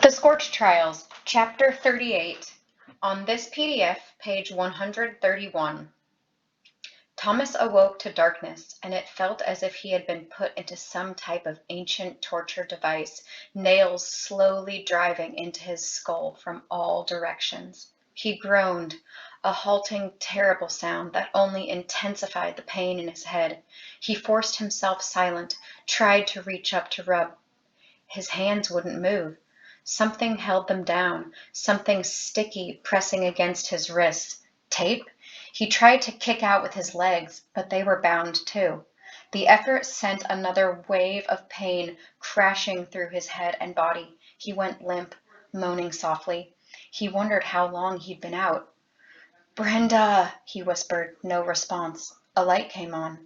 The Scorch Trials, Chapter 38. On this PDF, page 131. Thomas awoke to darkness, and it felt as if he had been put into some type of ancient torture device, nails slowly driving into his skull from all directions. He groaned, a halting, terrible sound that only intensified the pain in his head. He forced himself silent, tried to reach up to rub. His hands wouldn't move. Something held them down, something sticky pressing against his wrists. Tape? He tried to kick out with his legs, but they were bound too. The effort sent another wave of pain crashing through his head and body. He went limp, moaning softly. He wondered how long he'd been out. "Brenda," he whispered. No response. A light came on.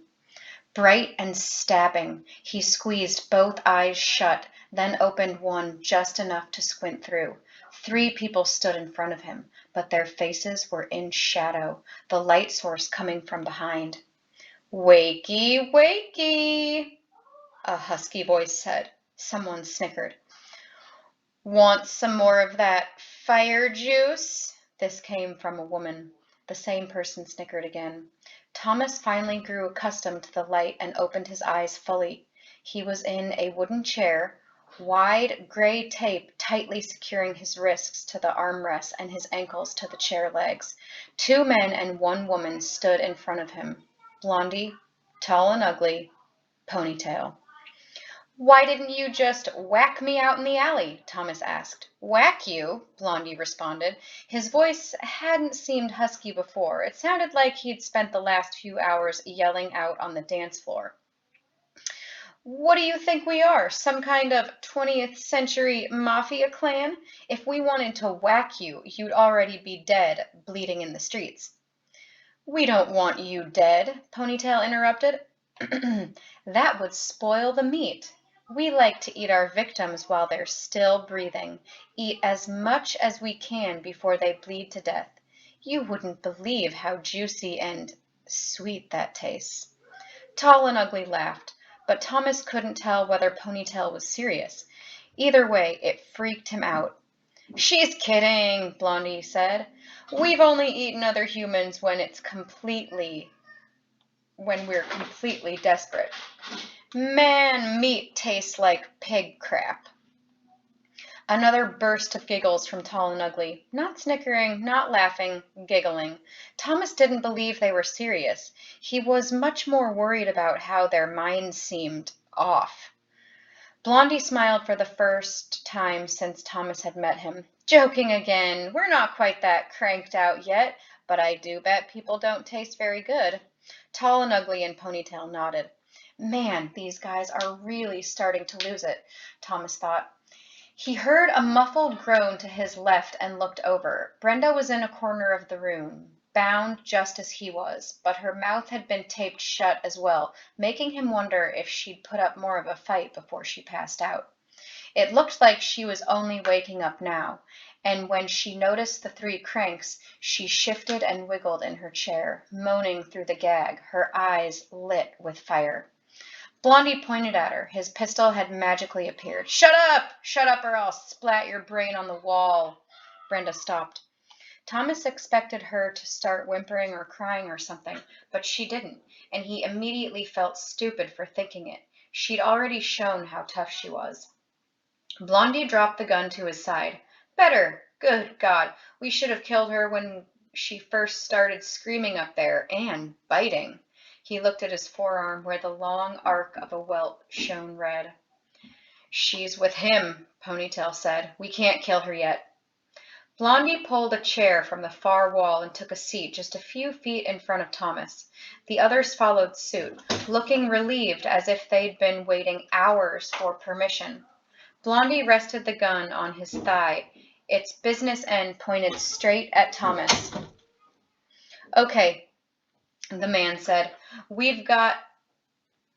Bright and stabbing, he squeezed both eyes shut, then opened one just enough to squint through. 3 people stood in front of him, but their faces were in shadow, the light source coming from behind. "Wakey, wakey," a husky voice said. Someone snickered. "Want some more of that fire juice?" This came from a woman. The same person snickered again. Thomas finally grew accustomed to the light and opened his eyes fully. He was in a wooden chair, wide gray tape tightly securing his wrists to the armrests and his ankles to the chair legs. 2 men and 1 woman stood in front of him. Blondie, tall and ugly, ponytail. "Why didn't you just whack me out in the alley?" Thomas asked. "Whack you?" Blondie responded. His voice hadn't seemed husky before. It sounded like he'd spent the last few hours yelling out on the dance floor. "What do you think we are, some kind of 20th century mafia clan? If we wanted to whack you, you'd already be dead, bleeding in the streets." "We don't want you dead," Ponytail interrupted. "That would spoil the meat. We like to eat our victims while they're still breathing, eat as much as we can before they bleed to death. You wouldn't believe how juicy and sweet that tastes." Tall and Ugly laughed, but Thomas couldn't tell whether Ponytail was serious. Either way, it freaked him out. "She's kidding," Blondie said. "We've only eaten other humans when we're completely desperate. Man, meat tastes like pig crap." Another burst of giggles from Tall and Ugly. Not snickering, not laughing, giggling. Thomas didn't believe they were serious. He was much more worried about how their minds seemed off. Blondie smiled for the first time since Thomas had met him. "Joking again. We're not quite that cranked out yet, but I do bet people don't taste very good." Tall and Ugly and Ponytail nodded. Man, these guys are really starting to lose it, Thomas thought. He heard a muffled groan to his left and looked over. Brenda was in a corner of the room, bound just as he was, but her mouth had been taped shut as well, making him wonder if she'd put up more of a fight before she passed out. It looked like she was only waking up now, and when she noticed the 3 cranks, she shifted and wiggled in her chair, moaning through the gag, her eyes lit with fire. Blondie pointed at her. His pistol had magically appeared. "Shut up! Shut up or I'll splat your brain on the wall." Brenda stopped. Thomas expected her to start whimpering or crying or something, but she didn't, and he immediately felt stupid for thinking it. She'd already shown how tough she was. Blondie dropped the gun to his side. "Better. Good God, we should have killed her when she first started screaming up there, and biting." He looked at his forearm where the long arc of a welt shone red. "She's with him," Ponytail said. "We can't kill her yet." Blondie pulled a chair from the far wall and took a seat just a few feet in front of Thomas. The others followed suit, looking relieved as if they'd been waiting hours for permission. Blondie rested the gun on his thigh, its business end pointed straight at Thomas. "Okay," the man said. We've got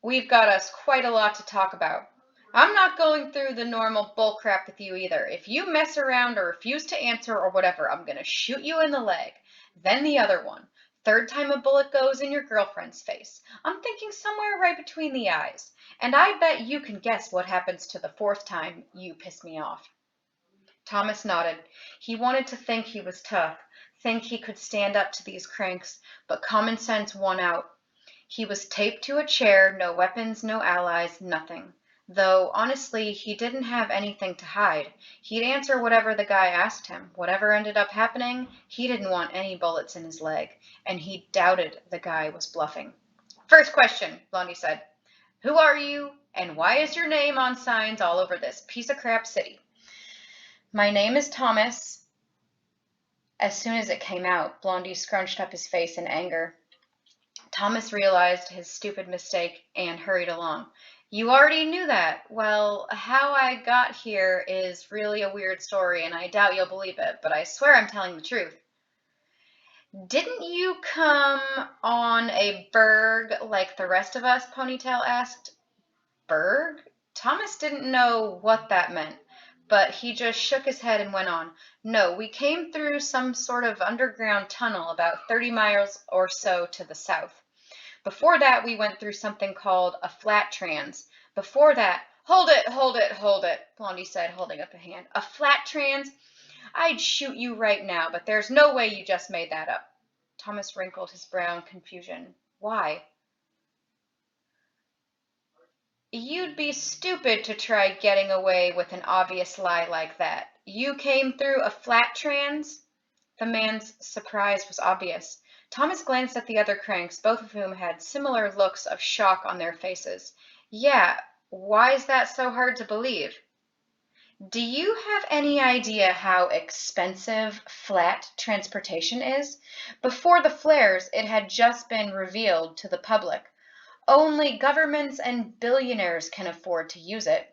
us quite a lot to talk about. I'm not going through the normal bullcrap with you either. If you mess around or refuse to answer or whatever, I'm going to shoot you in the leg. Then the other one. 3rd time a bullet goes in your girlfriend's face. I'm thinking somewhere right between the eyes. And I bet you can guess what happens to the 4th time you piss me off." Thomas nodded. He wanted to think he was tough, think he could stand up to these cranks, but common sense won out. He was taped to a chair, no weapons, no allies, nothing. Though, honestly, he didn't have anything to hide. He'd answer whatever the guy asked him. Whatever ended up happening, he didn't want any bullets in his leg, and he doubted the guy was bluffing. First question, Blondie said. Who are you, and why is your name on signs all over this piece of crap city? My name is Thomas. As soon as it came out, Blondie scrunched up his face in anger. Thomas realized his stupid mistake and hurried along. You already knew that. Well, how I got here is really a weird story, and I doubt you'll believe it, but I swear I'm telling the truth. Didn't you come on a berg like the rest of us? Ponytail asked. Berg? Thomas didn't know what that meant, but he just shook his head and went on. No, we came through some sort of underground tunnel about 30 miles or so to the south. Before that, we went through something called a flat trans. Before that, hold it, Blondie said, holding up a hand. A flat trans? I'd shoot you right now, but there's no way you just made that up. Thomas wrinkled his brow in confusion. Why? You'd be stupid to try getting away with an obvious lie like that. You came through a flat trans? The man's surprise was obvious. Thomas glanced at the other cranks, both of whom had similar looks of shock on their faces. Yeah, why is that so hard to believe? Do you have any idea how expensive flat transportation is? Before the flares, it had just been revealed to the public. Only governments and billionaires can afford to use it.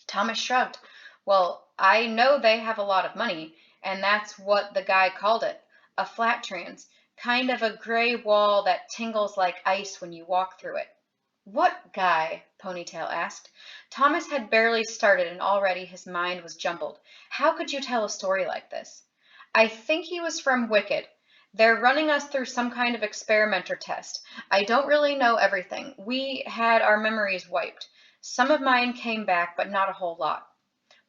Thomas shrugged. Well, I know they have a lot of money, and that's what the guy called it, a flat trans, kind of a gray wall that tingles like ice when you walk through it. What guy? Ponytail asked. Thomas had barely started and already his mind was jumbled. How could you tell a story like this? I think he was from Wicked. They're running us through some kind of experimenter test. I don't really know everything. We had our memories wiped. Some of mine came back, but not a whole lot.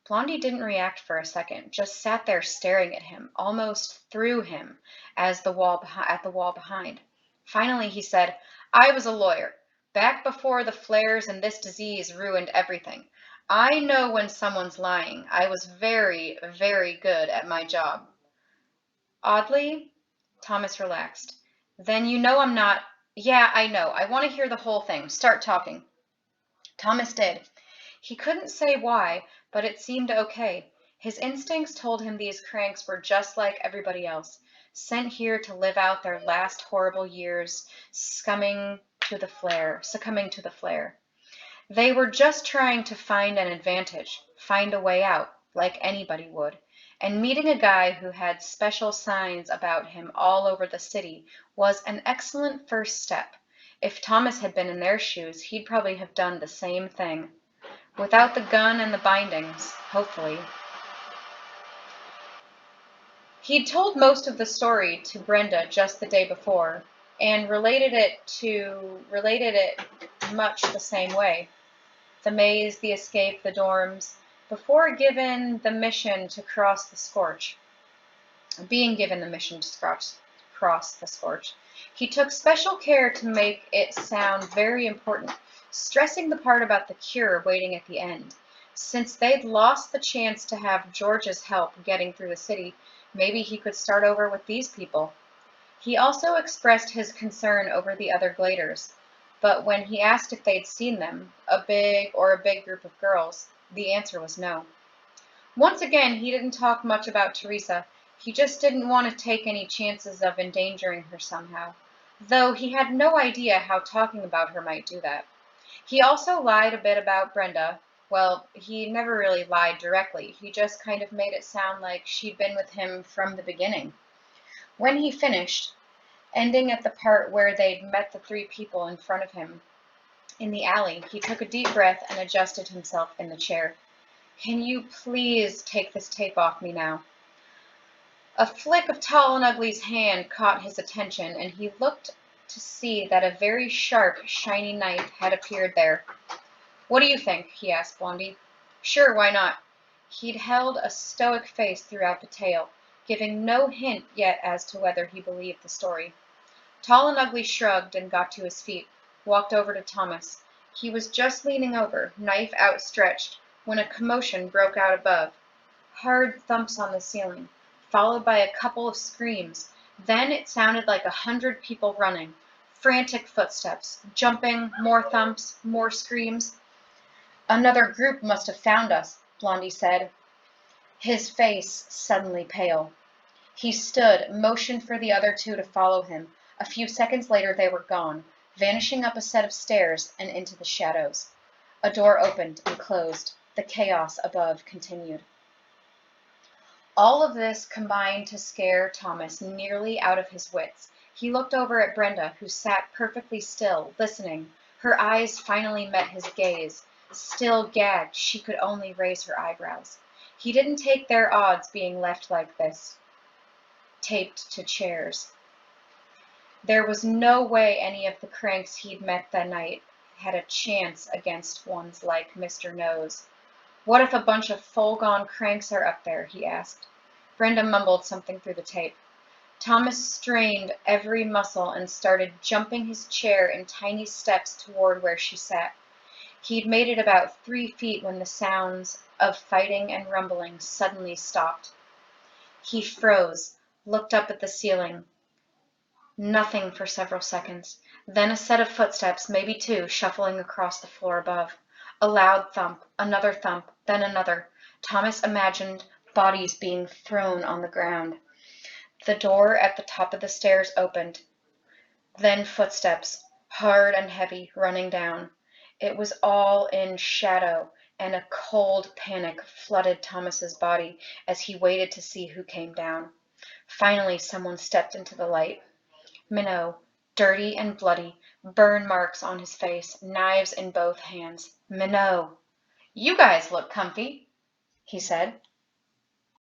Blondie didn't react for a second, just sat there staring at him, almost through him, at the wall behind. Finally, he said, I was a lawyer, back before the flares and this disease ruined everything. I know when someone's lying. I was very, very good at my job. Oddly, Thomas relaxed. Then you know I'm not. Yeah, I know. I want to hear the whole thing. Start talking. Thomas did. He couldn't say why, but it seemed okay. His instincts told him these cranks were just like everybody else, sent here to live out their last horrible years, succumbing to the flare. They were just trying to find an advantage, find a way out, like anybody would. And meeting a guy who had special signs about him all over the city was an excellent first step. If Thomas had been in their shoes, he'd probably have done the same thing. Without the gun and the bindings, hopefully. He'd told most of the story to Brenda just the day before, and related it much the same way. The maze, the escape, the dorms, before being given the mission to cross the Scorch. He took special care to make it sound very important, stressing the part about the cure waiting at the end. Since they'd lost the chance to have George's help getting through the city, maybe he could start over with these people. He also expressed his concern over the other Gladers, but when he asked if they'd seen them, a big group of girls, the answer was no. Once again, he didn't talk much about Teresa. He just didn't want to take any chances of endangering her somehow, though he had no idea how talking about her might do that. He also lied a bit about Brenda. Well, he never really lied directly. He just kind of made it sound like she'd been with him from the beginning. When he finished, ending at the part where they'd met the three people in front of him in the alley, he took a deep breath and adjusted himself in the chair. Can you please take this tape off me now? A flick of Tall and Ugly's hand caught his attention, and he looked to see that a very sharp, shiny knife had appeared there. What do you think? He asked Blondie. Sure, why not? He'd held a stoic face throughout the tale, giving no hint yet as to whether he believed the story. Tall and Ugly shrugged and got to his feet, walked over to Thomas. He was just leaning over, knife outstretched, when a commotion broke out above. Hard thumps on the ceiling, followed by a couple of screams. Then it sounded like 100 people running. Frantic footsteps, jumping, more thumps, more screams. Another group must have found us, Blondie said, his face suddenly pale. He stood, motioned for the other two to follow him. A few seconds later they were gone, vanishing up a set of stairs and into the shadows. A door opened and closed. The chaos above continued. All of this combined to scare Thomas nearly out of his wits. He looked over at Brenda, who sat perfectly still, listening. Her eyes finally met his gaze. Still gagged, she could only raise her eyebrows. He didn't take their odds being left like this, taped to chairs. There was no way any of the cranks he'd met that night had a chance against ones like Mr. Nose. What if a bunch of full-gone cranks are up there? He asked. Brenda mumbled something through the tape. Thomas strained every muscle and started jumping his chair in tiny steps toward where she sat. He'd made it about 3 feet when the sounds of fighting and rumbling suddenly stopped. He froze, looked up at the ceiling. Nothing for several seconds. Then a set of footsteps, maybe 2, shuffling across the floor above. A loud thump, then another. Thomas imagined bodies being thrown on the ground. The door at the top of the stairs opened. Then footsteps, hard and heavy, running down. It was all in shadow, and a cold panic flooded Thomas's body as he waited to see who came down. Finally, someone stepped into the light. Minot, dirty and bloody, burn marks on his face, knives in both hands. Minot. "You guys look comfy," he said.